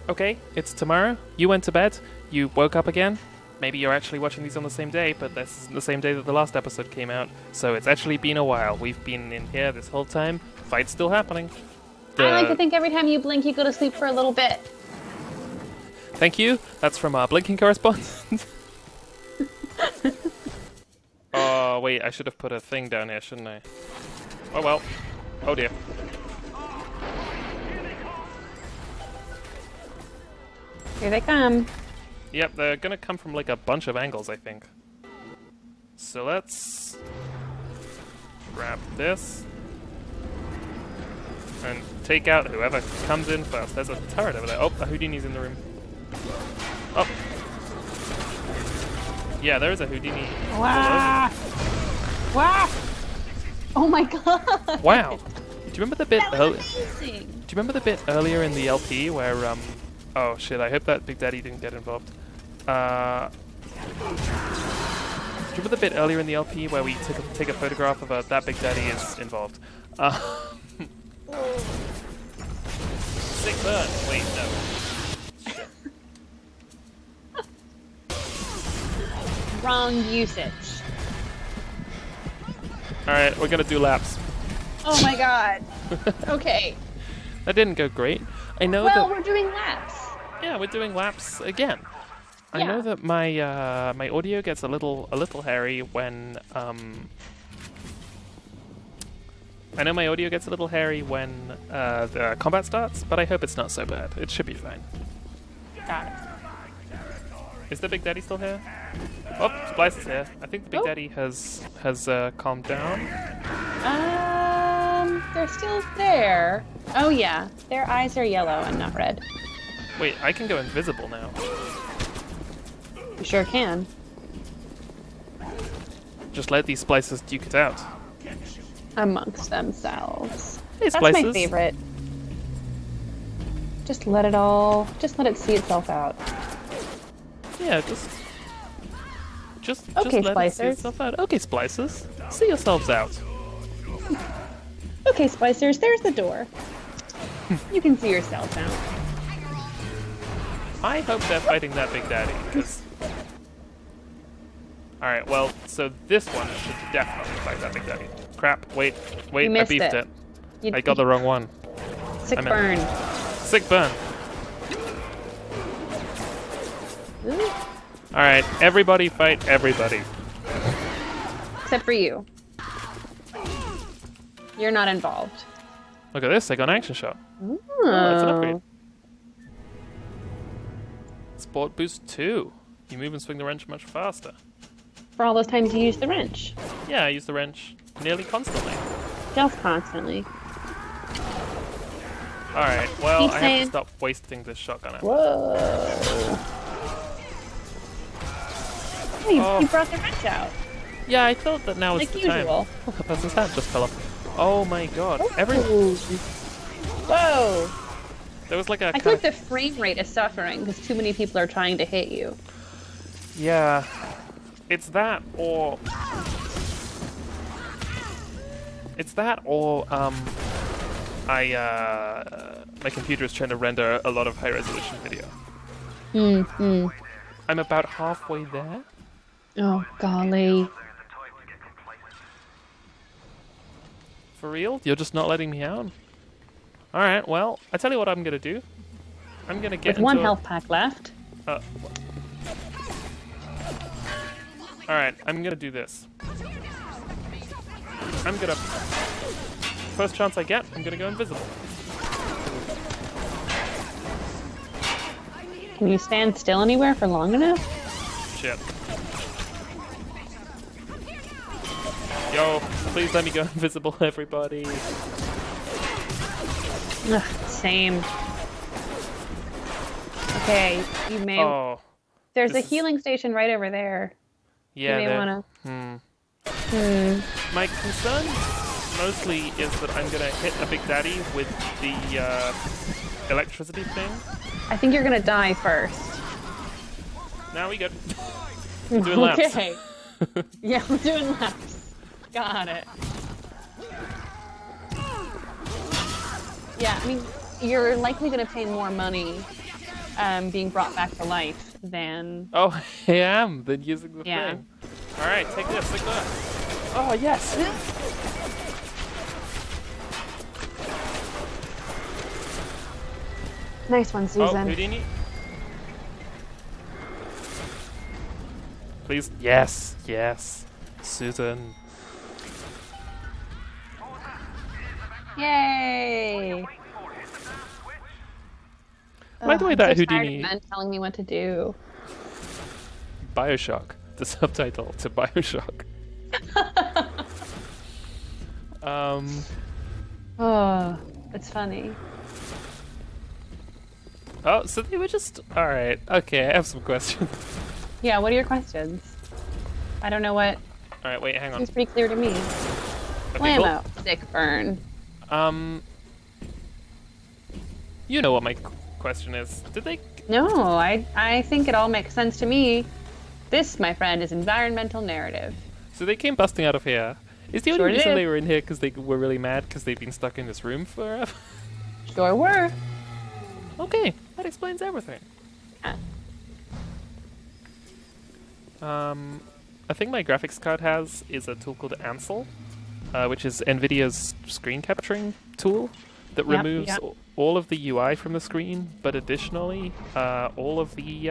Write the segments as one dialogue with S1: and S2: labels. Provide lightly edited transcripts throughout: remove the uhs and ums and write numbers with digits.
S1: Okay, it's tomorrow. You went to bed. You woke up again. Maybe you're actually watching these on the same day, but this isn't the same day that the last episode came out. So it's actually been a while. We've been in here this whole time. Fight's still happening.
S2: I like to think every time you blink, you go to sleep for a little bit.
S1: Thank you. That's from our blinking correspondent. Oh, wait, I should have put a thing down here, shouldn't I? Oh well. Oh dear.
S2: Here they come.
S1: Yep, they're gonna come from like a bunch of angles, I think. So let's grab this and take out whoever comes in first. There's a turret over there. Oh, a Houdini's in the room. Oh. Yeah, there is a Houdini.
S2: Wow! Wow! Oh my god!
S1: Wow. Do you remember the bit
S2: That was amazing.
S1: Do you remember the bit earlier in the LP where oh shit, I hope that Big Daddy didn't get involved. Do you remember the bit earlier in the LP where we take a photograph of that Big Daddy is involved? Sick burn. Wait, no.
S2: Wrong usage.
S1: Alright, we're gonna do laps.
S2: Oh my god. Okay.
S1: That didn't go great. I know
S2: Well,
S1: that...
S2: we're doing laps.
S1: Yeah, we're doing laps again. I
S2: Yeah.
S1: know that my my audio gets a little hairy when I know my audio gets a little hairy when the combat starts, but I hope it's not so bad. It should be fine.
S2: Got it.
S1: Is the Big Daddy still here? Oh, Splice is here. I think the Big Daddy has calmed down.
S2: They're still there. Oh yeah, their eyes are yellow and not red.
S1: Wait, I can go invisible now.
S2: You sure can.
S1: Just let these Splices duke it out.
S2: Amongst themselves.
S1: Hey,
S2: That's my
S1: Splices.
S2: favorite. Just let it see itself out.
S1: Yeah, just
S2: Okay,
S1: let it see
S2: Splicers.
S1: itself out. Okay, Splices. See yourselves out.
S2: Okay, Splicers, there's the door. You can see yourself out.
S1: I hope they're fighting that Big Daddy, because... Alright, well, so this one should definitely fight that Big Daddy. Crap, wait,
S2: You
S1: I
S2: missed
S1: beefed
S2: it.
S1: it. I got the wrong one.
S2: Sick
S1: I'm in.
S2: burn.
S1: Sick burn.
S2: Ooh.
S1: Alright, everybody fight everybody.
S2: Except for you. You're not involved.
S1: Look at this, I got an action shot.
S2: Oh,
S1: That's an upgrade. Sport Boost 2. You move and swing the wrench much faster.
S2: For all those times you use the wrench.
S1: Yeah, I use the wrench nearly constantly.
S2: Just constantly.
S1: Alright, well,
S2: Keep
S1: I have
S2: saying-
S1: to stop wasting this shotgun ammo.
S2: Whoa. Oh, you brought the wrench out.
S1: Yeah, I thought that now was
S2: Like
S1: the
S2: usual.
S1: time. Oh, the person's hand just fell off. Oh my god.
S2: Whoa.
S1: There was like a
S2: I feel like the frame rate is suffering because too many people are trying to hit you.
S1: Yeah. It's that or... my computer is trying to render a lot of high resolution video. I'm about halfway there.
S2: Oh, golly.
S1: For real? You're just not letting me out? Alright, well, I tell you what I'm gonna do. I'm gonna get
S2: With one
S1: into
S2: health pack left.
S1: Alright, I'm gonna do this. I'm gonna... First chance I get, I'm gonna go invisible.
S2: Can you stand still anywhere for long enough?
S1: Shit. Yo, please let me go invisible, everybody.
S2: Ugh, same. Okay, you may...
S1: Oh.
S2: There's a
S1: this is-
S2: healing station right over there.
S1: Yeah,
S2: you may
S1: there-
S2: wanna...
S1: My concern mostly is that I'm gonna hit a Big Daddy with the electricity thing.
S2: I think you're gonna die first.
S1: Now we good. We're doing laps.
S2: Okay. Yeah, we're doing laps. Got it. Yeah, I mean, you're likely gonna pay more money being brought back to life than...
S1: Oh, I am. Then using the
S2: Yeah.
S1: thing. All right, take this. Take that. Oh yes.
S2: Nice one,
S1: Oh,
S2: Susan.
S1: Houdini. Please. Yes. Yes. Susan.
S2: Yay!
S1: By the way,
S2: I'm
S1: that
S2: so tired
S1: Houdini
S2: of men telling me what to do.
S1: Bioshock. The subtitle to Bioshock.
S2: Oh, it's funny.
S1: Oh, so they were just... Alright, okay, I have some questions.
S2: Yeah, what are your questions? I don't know what.
S1: Alright, wait, hang on.
S2: Seems pretty clear to me.
S1: Okay, cool.
S2: Blammo. Sick burn.
S1: You know what my question is. Did they...
S2: No, I think it all makes sense to me. This, my friend, is environmental narrative.
S1: So they came busting out of here. Is the only
S2: Sure
S1: reason
S2: did.
S1: they were in here because they were really mad because they've been stuck in this room forever?
S2: Sure were.
S1: Okay, that explains everything.
S2: Yeah.
S1: I think my graphics card has is a tool called Ansel, which is NVIDIA's screen capturing tool that
S2: Yep,
S1: removes
S2: yep.
S1: all of the UI from the screen, but additionally all of the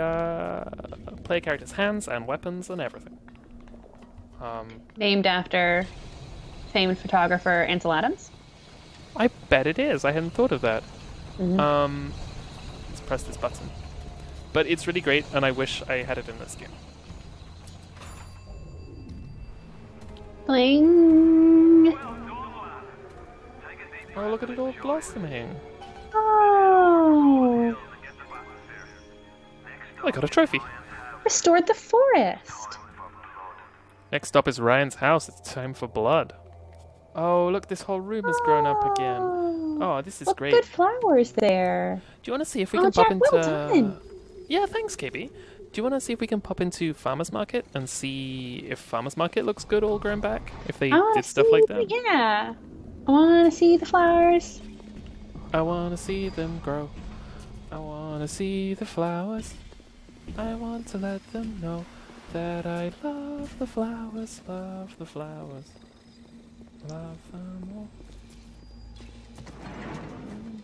S1: player characters' hands and weapons and everything.
S2: Named after famed photographer Ansel Adams.
S1: I bet it is. I hadn't thought of that.
S2: Mhm.
S1: Let's press this button. But it's really great, and I wish I had it in this game.
S2: Bling.
S1: Oh, look at it all blossoming.
S2: Oh.
S1: I got a trophy.
S2: Restored the forest.
S1: Next stop is Ryan's house. It's time for blood. Oh, look, this whole room has grown up again. Oh, this is
S2: Look,
S1: great.
S2: good flowers there.
S1: Do you want to see if we
S2: Oh,
S1: can pop
S2: Jack,
S1: into...
S2: well done.
S1: Yeah, thanks, KB. Do you want to see if we can pop into Farmer's Market and see if Farmer's Market looks good all grown back? If they
S2: I want
S1: did
S2: to
S1: stuff
S2: see,
S1: like that?
S2: yeah. I want to see the flowers.
S1: I want to see them grow. I want to see the flowers. I want to let them know that I love the flowers, love the flowers, love them all.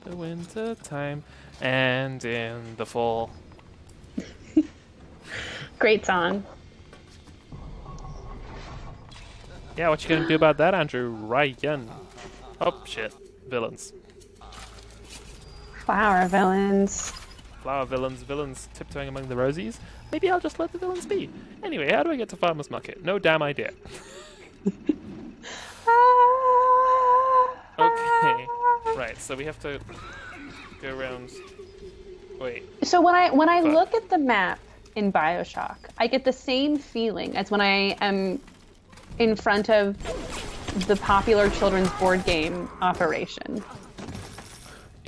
S1: In the winter time and in the fall.
S2: Great song.
S1: Yeah, what you gonna do about that, Andrew? Ryan. Oh shit, villains.
S2: Flower villains.
S1: Flower villains, villains tiptoeing among the rosies. Maybe I'll just let the villains be. Anyway, how do I get to Farmer's Market? No damn idea. Okay. Right, so we have to go around. Wait.
S2: So when I
S1: Fuck.
S2: look at the map in Bioshock, I get the same feeling as when I am in front of the popular children's board game Operation.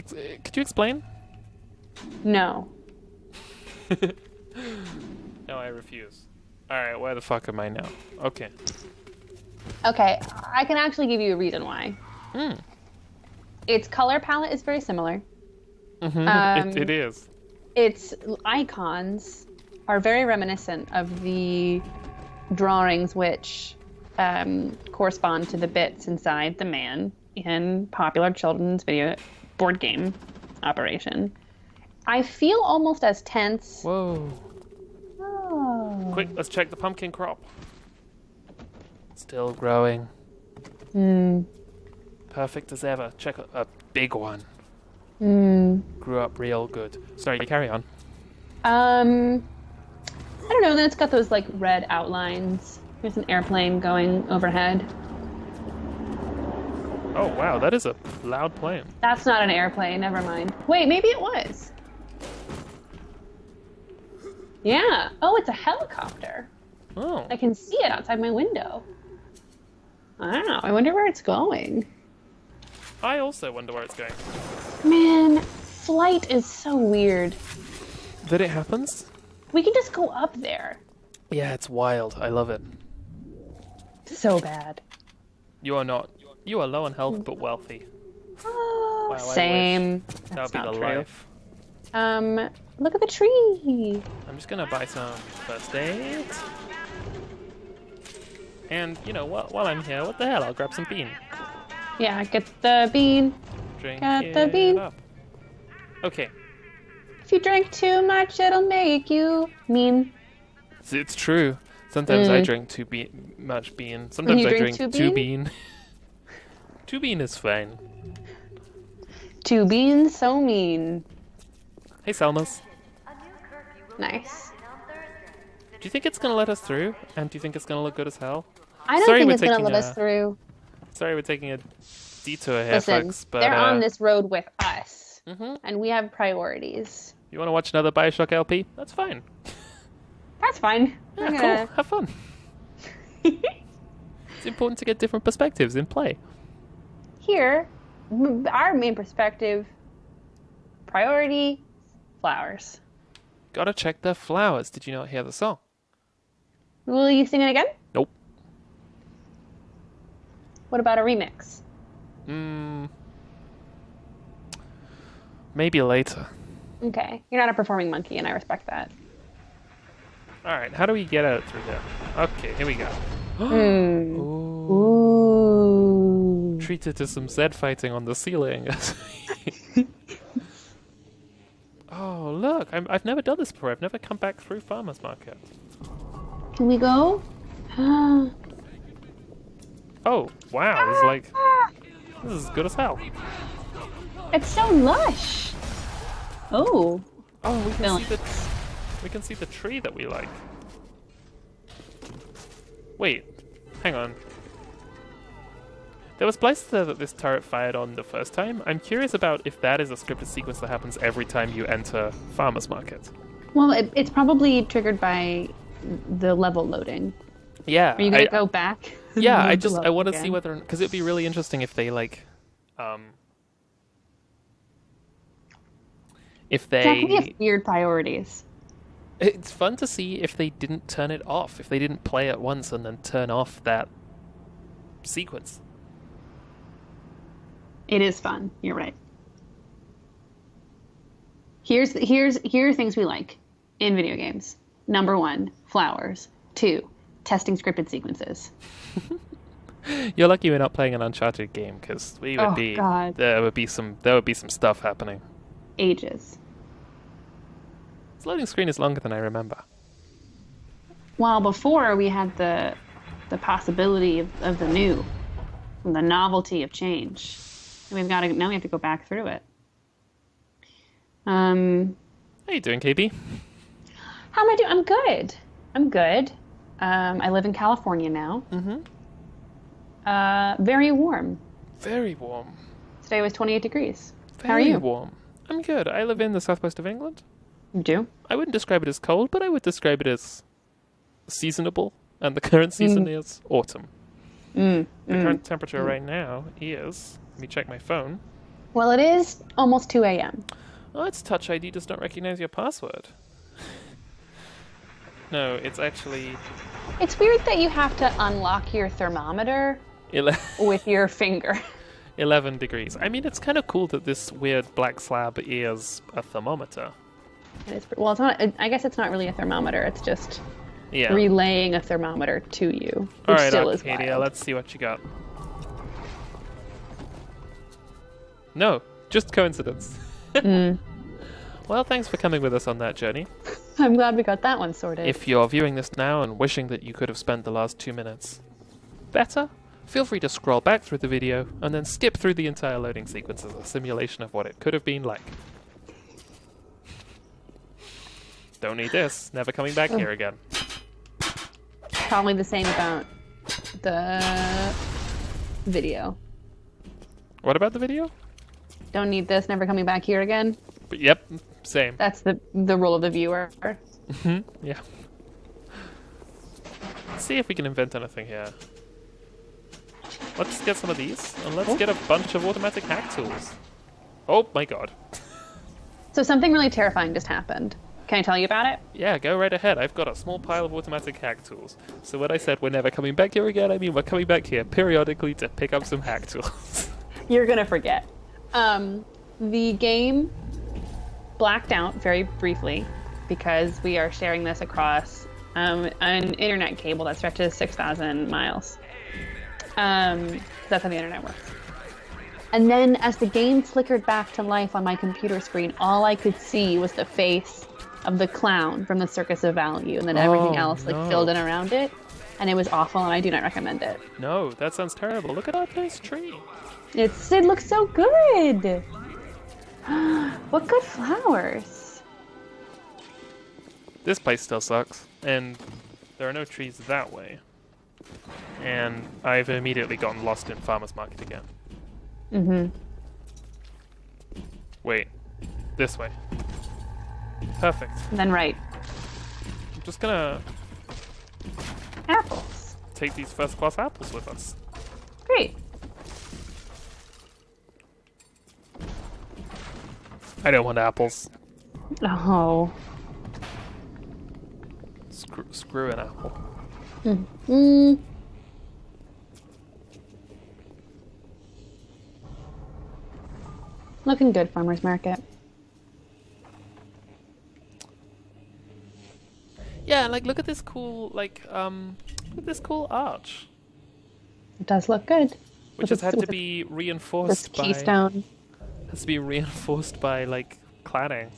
S1: Could you explain?
S2: No.
S1: No, I refuse. Alright, where the fuck am I now? Okay.
S2: Okay, I can actually give you a reason why. Its color palette is very similar.
S1: It is.
S2: Its icons are very reminiscent of the drawings which correspond to the bits inside the man in popular children's video board game Operation. I feel almost as tense.
S1: Whoa.
S2: Oh.
S1: Quick, let's check the pumpkin crop. Still growing. Perfect as ever. Check a big one. Grew up real good. Sorry, carry on.
S2: I don't know. Then it's got those like red outlines. There's an airplane going overhead.
S1: Oh wow, that is a loud plane.
S2: That's not an airplane. Never mind. Wait, maybe it was. Yeah. Oh, it's a helicopter.
S1: Oh.
S2: I can see it outside my window. Wow. I wonder where it's going.
S1: I also wonder where it's going.
S2: Man, flight is so weird.
S1: That it happens?
S2: We can just go up there.
S1: Yeah, it's wild. I love it.
S2: So bad.
S1: You are not. You are low on health but wealthy.
S2: Oh,
S1: Wow, I
S2: same.
S1: That would
S2: That's
S1: be
S2: not
S1: the
S2: true.
S1: life.
S2: Look at the tree.
S1: I'm just gonna buy some first aid. And, you know, while I'm here, what the hell? I'll grab some bean.
S2: Yeah, get the bean.
S1: Drink
S2: Got
S1: it
S2: the bean.
S1: up. Okay.
S2: If you drink too much, it'll make you mean.
S1: It's true. Sometimes I drink much bean. Sometimes
S2: You
S1: I
S2: drink
S1: drink
S2: two
S1: two
S2: bean?
S1: bean. Two bean is fine.
S2: 2 beans, so mean.
S1: Hey, Selmas.
S2: Nice.
S1: Do you think it's gonna let us through? And do you think it's gonna look good as hell?
S2: I don't
S1: Sorry,
S2: think
S1: we're
S2: it's gonna
S1: taking
S2: let us through.
S1: Sorry, we're taking a detour here,
S2: Listen,
S1: folks. But
S2: they're on this road with us,
S1: Mhm.
S2: and we have priorities.
S1: You want to watch another Bioshock LP? That's fine.
S2: That's fine.
S1: Yeah,
S2: I'm
S1: cool.
S2: gonna-
S1: Have fun. It's important to get different perspectives in play.
S2: Here, our main perspective, priority, flowers.
S1: Gotta check the flowers. Did you not hear the song?
S2: Will you sing it again?
S1: Nope.
S2: What about a remix?
S1: Maybe later.
S2: Okay, you're not a performing monkey, and I respect that.
S1: Alright, how do we get out through here? Okay, here we go. Ooh.
S2: Ooh.
S1: Treated to some Zed fighting on the ceiling. Oh, look. I've never done this before. I've never come back through Farmer's Market.
S2: Can we go?
S1: Oh, wow. This is like... This is good as hell.
S2: It's so lush. Oh.
S1: Oh, we can
S2: Feeling.
S1: see the... We can see the tree that we like. Wait. Hang on. There was places there that this turret fired on the first time. I'm curious about if that is a scripted sequence that happens every time you enter Farmer's Market.
S2: Well, it's probably triggered by the level loading.
S1: Yeah.
S2: Are you gonna go back?
S1: Yeah,
S2: and
S1: I
S2: load the
S1: want
S2: level
S1: to see
S2: again?
S1: whether... Because it'd be really interesting if they, like... If
S2: Jack, we
S1: they...
S2: have weird priorities.
S1: It's fun to see if they didn't turn it off. If they didn't play it once and then turn off that sequence.
S2: It is fun. You're right. Here are things we like in video games. Number 1, flowers. 2, testing scripted sequences.
S1: You're lucky we're not playing an Uncharted game, because we would be...
S2: God.
S1: There would be some stuff happening.
S2: Ages.
S1: This loading screen is longer than I remember.
S2: While before we had the possibility of the new, the novelty of change. And now we have to go back through it.
S1: How you doing, KB?
S2: How am I doing? I'm good. I live in California now. Very warm.
S1: Very warm.
S2: Today was 28 degrees.
S1: Very
S2: How are you?
S1: warm. I'm good. I live in the southwest of England.
S2: You do?
S1: I wouldn't describe it as cold, but I would describe it as seasonable. And the current season is autumn. The current temperature right now is... Let me check my phone.
S2: Well, it is almost 2 a.m.
S1: Oh, it's Touch ID does not recognize your password. No, it's actually...
S2: It's weird that you have to unlock your thermometer with your finger.
S1: 11 degrees. I mean, it's kind of cool that this weird black slab is a thermometer.
S2: Well, it's not. I guess it's not really a thermometer. It's just
S1: Yeah.
S2: relaying a thermometer to you, which
S1: All right,
S2: still is
S1: Arcadia,
S2: wild.
S1: let's see what you got. No, just coincidence. Well, thanks for coming with us on that journey.
S2: I'm glad we got that one sorted.
S1: If you're viewing this now and wishing that you could have spent the last 2 minutes better, feel free to scroll back through the video and then skip through the entire loading sequence as a simulation of what it could have been like. Don't need this. Never coming back here again.
S2: Probably the same about the video.
S1: What about the video?
S2: Don't need this. Never coming back here again.
S1: But yep, same.
S2: That's the role of the viewer.
S1: Yeah. Let's see if we can invent anything here. Let's get some of these, and let's get a bunch of automatic hack tools. Oh my god.
S2: So something really terrifying just happened. Can I tell you about it?
S1: Yeah, go right ahead. I've got a small pile of automatic hack tools. So when I said we're never coming back here again, I mean we're coming back here periodically to pick up some hack tools.
S2: You're gonna forget. The game blacked out very briefly because we are sharing this across an internet cable that stretches 6,000 miles. That's how the internet works. And then as the game flickered back to life on my computer screen, all I could see was the face of the clown from the Circus of Value, and then everything else like filled in around it. And it was awful, and I do not recommend it.
S1: No, that sounds terrible. Look at that nice tree.
S2: It looks so good. What good flowers.
S1: This place still sucks, and there are no trees that way. And I've immediately gotten lost in Farmer's Market again.
S2: Mm-hmm.
S1: Wait, this way. Perfect.
S2: And then right.
S1: I'm just gonna
S2: Apples.
S1: take these first-class apples with us.
S2: Great.
S1: I don't want apples.
S2: Oh.
S1: Screw an apple.
S2: Mm-hmm. Looking good, farmer's market.
S1: Yeah, like look at this cool, look at this cool arch,
S2: It does look good.
S1: which has had to be reinforced
S2: This keystone.
S1: Has to be reinforced by like cladding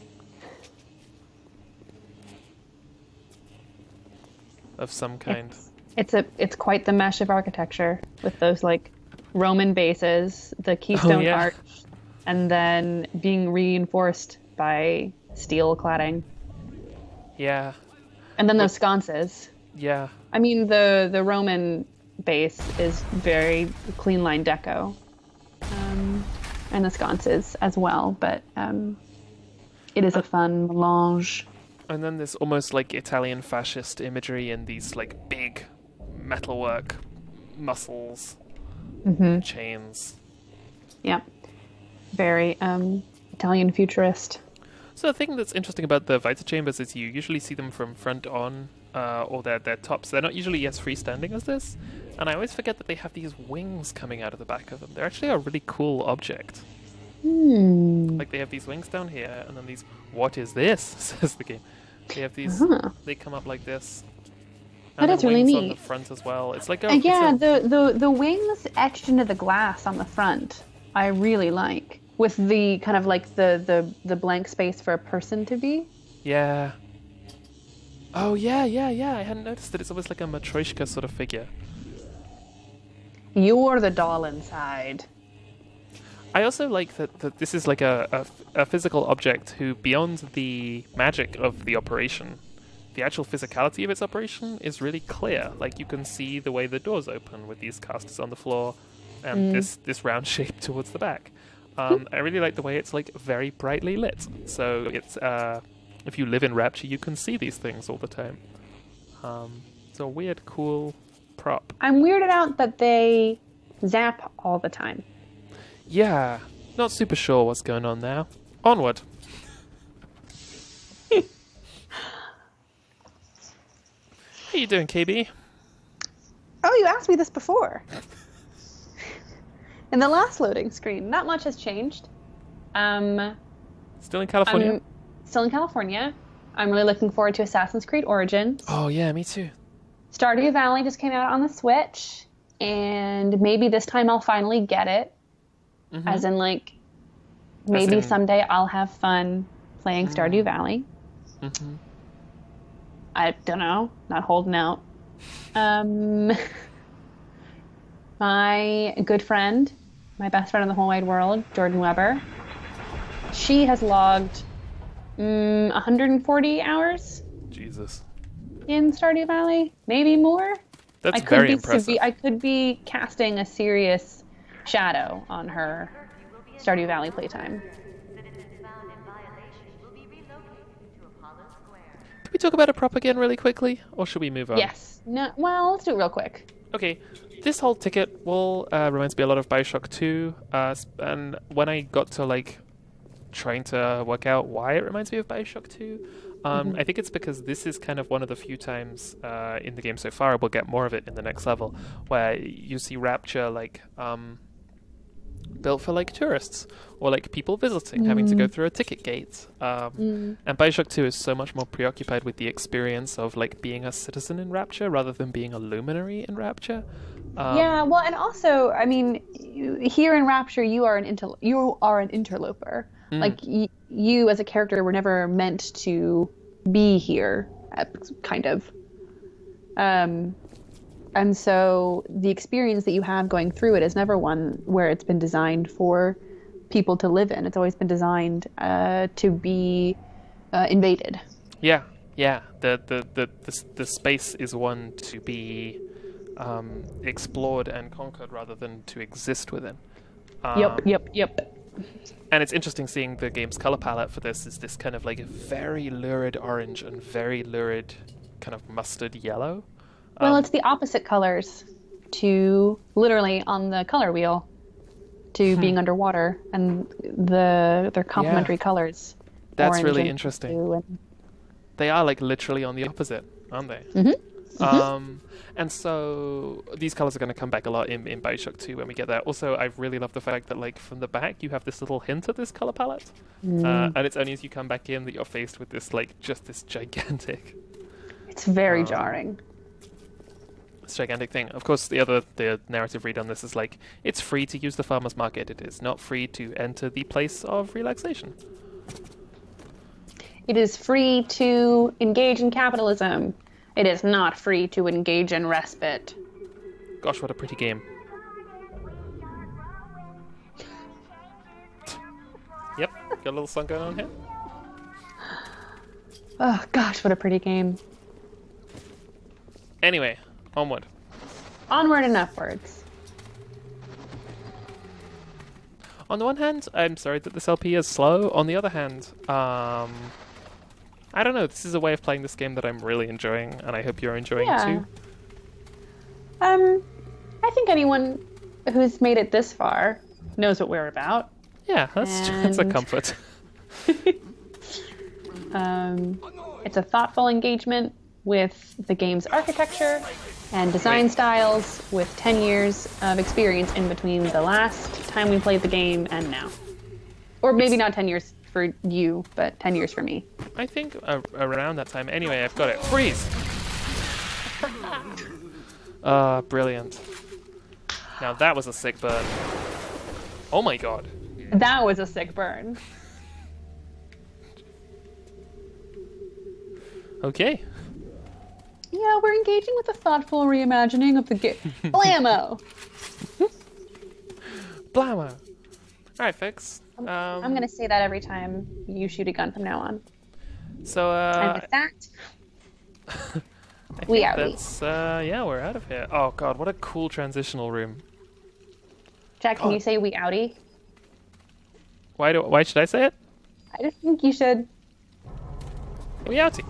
S1: of some kind.
S2: It's quite the mesh of architecture with those like Roman bases, the keystone arch, and then being reinforced by steel cladding.
S1: Yeah.
S2: And then those sconces.
S1: Yeah.
S2: I mean, the Roman base is very clean line deco, and the sconces as well. But it is a fun melange.
S1: And then there's almost like Italian fascist imagery in these like big metalwork muscles, chains.
S2: Yeah, very Italian futurist.
S1: So the thing that's interesting about the Vita chambers is you usually see them from front on, or their tops. They're not usually as freestanding as this, and I always forget that they have these wings coming out of the back of them. They're actually a really cool object. Like they have these wings down here, and then these. What is this? Says the game. They have these. They come up like this. And
S2: that is
S1: then
S2: really
S1: wings
S2: neat.
S1: on the front as well. It's like
S2: the wings etched into the glass on the front. I really like. With the kind of like the blank space for a person to be.
S1: Yeah. Oh yeah. I hadn't noticed that it's almost like a Matryoshka sort of figure.
S2: You're the doll inside.
S1: I also like that this is like a physical object who, beyond the magic of the operation, the actual physicality of its operation is really clear. Like you can see the way the doors open with these casters on the floor and this round shape towards the back. I really like the way it's like very brightly lit. So it's if you live in Rapture, you can see these things all the time. It's a weird, cool prop.
S2: I'm weirded out that they zap all the time.
S1: Yeah, not super sure what's going on now. Onward. How you doing, KB?
S2: Oh, you asked me this before. In the last loading screen, not much has changed.
S1: Still in California?
S2: I'm still in California. I'm really looking forward to Assassin's Creed Origins.
S1: Oh yeah, me too.
S2: Stardew Valley just came out on the Switch, and maybe this time I'll finally get it. As in, like, maybe someday I'll have fun playing Stardew Valley. I don't know. Not holding out. My good friend, my best friend in the whole wide world, Jordan Weber, she has logged 140 hours.
S1: Jesus.
S2: In Stardew Valley, maybe more.
S1: That's very impressive.
S2: I could be casting a serious shadow on her Stardew Valley playtime.
S1: Can we talk about a prop again really quickly, or should we move on?
S2: Yes. No. Well, let's do it real quick.
S1: Okay. This whole ticket wall reminds me a lot of Bioshock 2, and when I got to like trying to work out why it reminds me of Bioshock 2, I think it's because this is kind of one of the few times in the game so far, we'll get more of it in the next level, where you see Rapture like built for like tourists or like people visiting, having to go through a ticket gate. And Bioshock 2 is so much more preoccupied with the experience of like being a citizen in Rapture rather than being a luminary in Rapture.
S2: Yeah, well, and also, I mean, here in Rapture, you are an interloper. Like you as a character were never meant to be here, kind of. And so the experience that you have going through it is never one where it's been designed for people to live in. It's always been designed to be invaded.
S1: Yeah. The space is one to be explored and conquered rather than to exist within.
S2: Yep.
S1: And it's interesting seeing the game's color palette for this is this kind of like very lurid orange and very lurid kind of mustard yellow.
S2: Well, it's the opposite colors to literally on the color wheel to being underwater, and they're complementary colors.
S1: That's
S2: orange
S1: really
S2: and
S1: interesting.
S2: blue and...
S1: They are like literally on the opposite, aren't they? And so these colors are going to come back a lot in Bioshock 2 when we get there. Also, I really love the fact that like from the back you have this little hint of this color palette, and it's only as you come back in that you're faced with this like just this gigantic.
S2: It's very jarring.
S1: This gigantic thing. Of course, the narrative read on this is like it's free to use the farmers market. It is not free to enter the place of relaxation.
S2: It is free to engage in capitalism. It is not free to engage in respite.
S1: Gosh, what a pretty game. Yep, got a little song going on here.
S2: Oh gosh, what a pretty game.
S1: Anyway, onward.
S2: Onward and upwards.
S1: On the one hand, I'm sorry that this LP is slow. On the other hand, I don't know, this is a way of playing this game that I'm really enjoying, and I hope you're enjoying too.
S2: I think anyone who's made it this far knows what we're about.
S1: Yeah, that's a comfort.
S2: It's a thoughtful engagement with the game's architecture and design styles with 10 years of experience in between the last time we played the game and now. Or maybe not 10 years for you, but 10 years for me.
S1: I think around that time. Anyway, I've got it. Freeze! Brilliant. Now that was a sick burn. Oh my god.
S2: That was a sick burn.
S1: Okay.
S2: Yeah, we're engaging with a thoughtful reimagining of the game. Blammo!
S1: Blammo! Alright, folks.
S2: I'm gonna say that every time you shoot a gun from now on.
S1: So,
S2: and with that,
S1: we out. Yeah, we're out of here. Oh god, what a cool transitional room.
S2: Jack, can you say we outie?
S1: Why should I say it?
S2: I just think you should.
S1: We outie.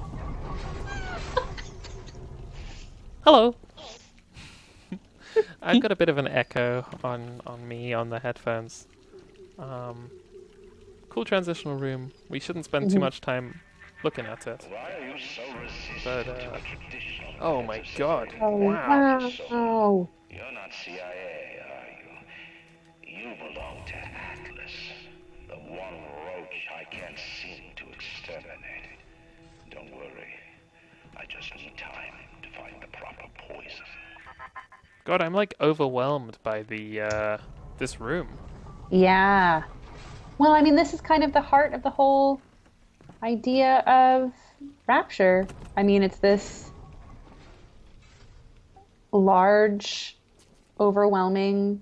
S1: Hello. I've got a bit of an echo on me on the headphones. Cool transitional room. We shouldn't spend too much time looking at it. But, oh my god.
S2: Oh,
S3: wow. You're not CIA, are you? You belong to Atlas, the one roach I can't seem to exterminate. Don't worry. I just need time to find the proper poison.
S1: God, I'm like overwhelmed by the this room.
S2: Yeah. Well, I mean, this is kind of the heart of the whole idea of Rapture. I mean, it's this large, overwhelming,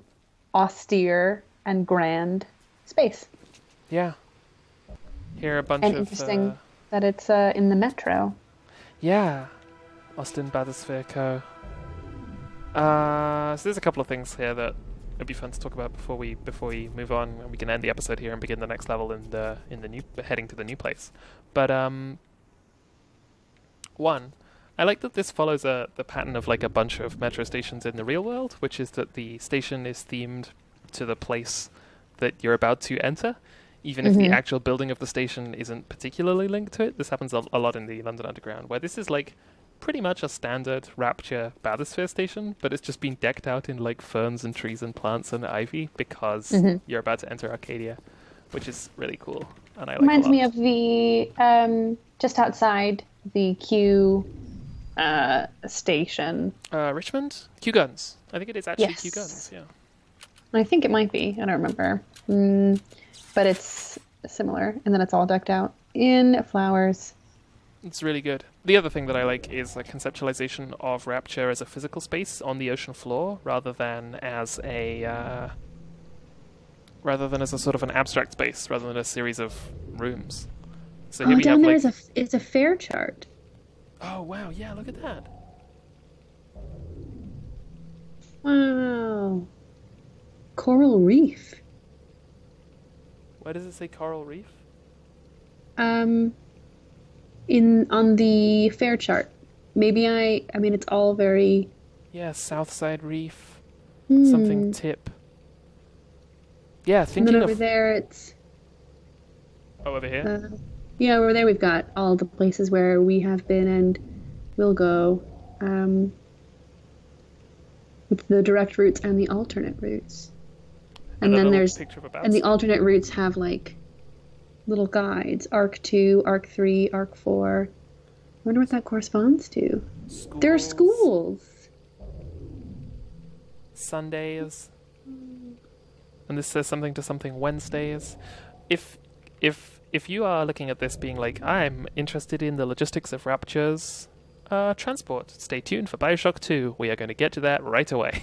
S2: austere, and grand space.
S1: Yeah. Here are a bunch
S2: and
S1: of...
S2: interesting that it's in the metro.
S1: Yeah. Austin Bathysphere Co. So there's a couple of things here that it'd be fun to talk about before we move on, and we can end the episode here and begin the next level in the new heading to the new place. But one, I like that this follows the pattern of like a bunch of metro stations in the real world, which is that the station is themed to the place that you're about to enter, even if the actual building of the station isn't particularly linked to it. This happens a lot in the London Underground, where this is like pretty much a standard Rapture bathysphere station, but it's just been decked out in like ferns and trees and plants and ivy because you're about to enter Arcadia, which is really cool. And I like
S2: Reminds
S1: a lot.
S2: me of the just outside the Q station.
S1: Richmond? Q Guns. I think it is actually
S2: Yes.
S1: Q Guns, yeah.
S2: I think it might be. I don't remember. But it's similar. And then it's all decked out in flowers.
S1: It's really good. The other thing that I like is the conceptualization of Rapture as a physical space on the ocean floor rather than as a sort of an abstract space, rather than a series of rooms. So here we
S2: down
S1: have
S2: there
S1: like
S2: is a fair chart.
S1: oh wow, yeah, look at that.
S2: Wow. Coral reef.
S1: Why does it say coral reef?
S2: On the fair chart. Maybe I mean it's all very
S1: Yeah, Southside Reef. Something tip. Yeah,
S2: and
S1: thinking
S2: then over
S1: of
S2: there it's
S1: oh, over here.
S2: yeah, over there we've got all the places where we have been and will go. With the direct routes and the alternate routes. And
S1: a
S2: then
S1: little
S2: there's
S1: picture of a
S2: and the
S1: bouncer.
S2: alternate routes have like little guides. Arc 2, Arc 3, Arc 4. I wonder what that corresponds to. There are schools.
S1: Sundays. And this says something to something Wednesdays. If you are looking at this being like, I'm interested in the logistics of Rapture's transport, stay tuned for Bioshock 2. We are going to get to that right away.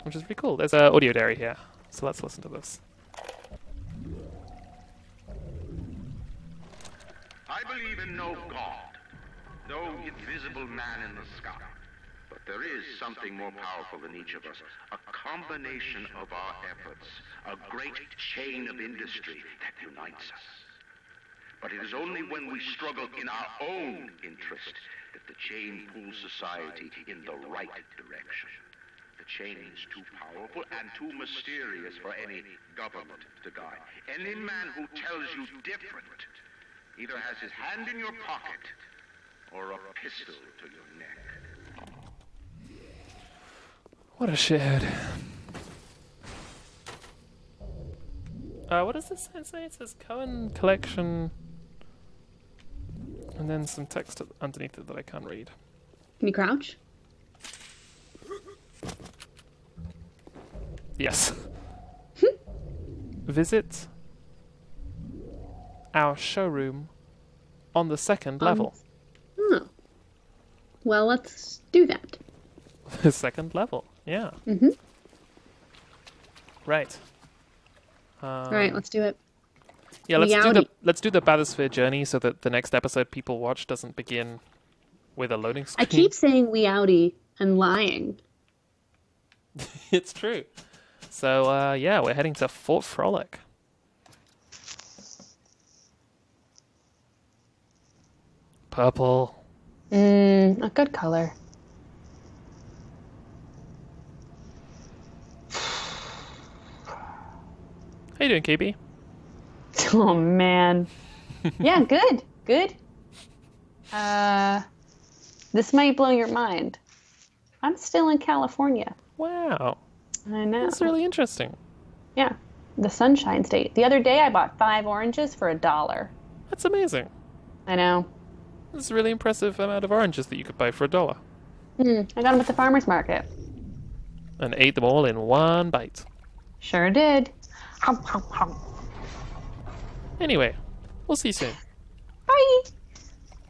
S1: Which is pretty cool. There's an audio diary here, so let's listen to this.
S3: I believe in no God, no invisible man in the sky. But there is something more powerful than each of us, a combination of our efforts, a great chain of industry that unites us. But it is only when we struggle in our own interest that the chain pulls society in the right direction. The chain is too powerful and too mysterious for any government to guide. Any man who tells you different either has his hand in your pocket or a pistol to your neck.
S1: What a shithead. What does this sign say? It says Cohen Collection. And then some text underneath it that I can't read.
S2: Can you crouch?
S1: Yes. Visit our showroom on the second level.
S2: Oh. Well, let's do that.
S1: The second level, yeah. Right.
S2: All right, let's do it.
S1: Yeah,
S2: Meowdy.
S1: let's do the bathysphere journey so that the next episode people watch doesn't begin with a loading screen.
S2: I keep saying we outie and lying.
S1: It's true. So yeah, we're heading to Fort Frolic. Purple.
S2: A good color.
S1: How you doing, KB?
S2: Oh man. Yeah, good. Good. This might blow your mind. I'm still in California.
S1: Wow,
S2: I know.
S1: that's really interesting.
S2: Yeah. The Sunshine State. The other day I bought 5 oranges for $1.
S1: That's amazing.
S2: I know.
S1: That's a really impressive amount of oranges that you could buy for $1.
S2: I got them at the farmer's market.
S1: And ate them all in one bite.
S2: Sure did. Hum, hum, hum.
S1: Anyway, we'll see you soon.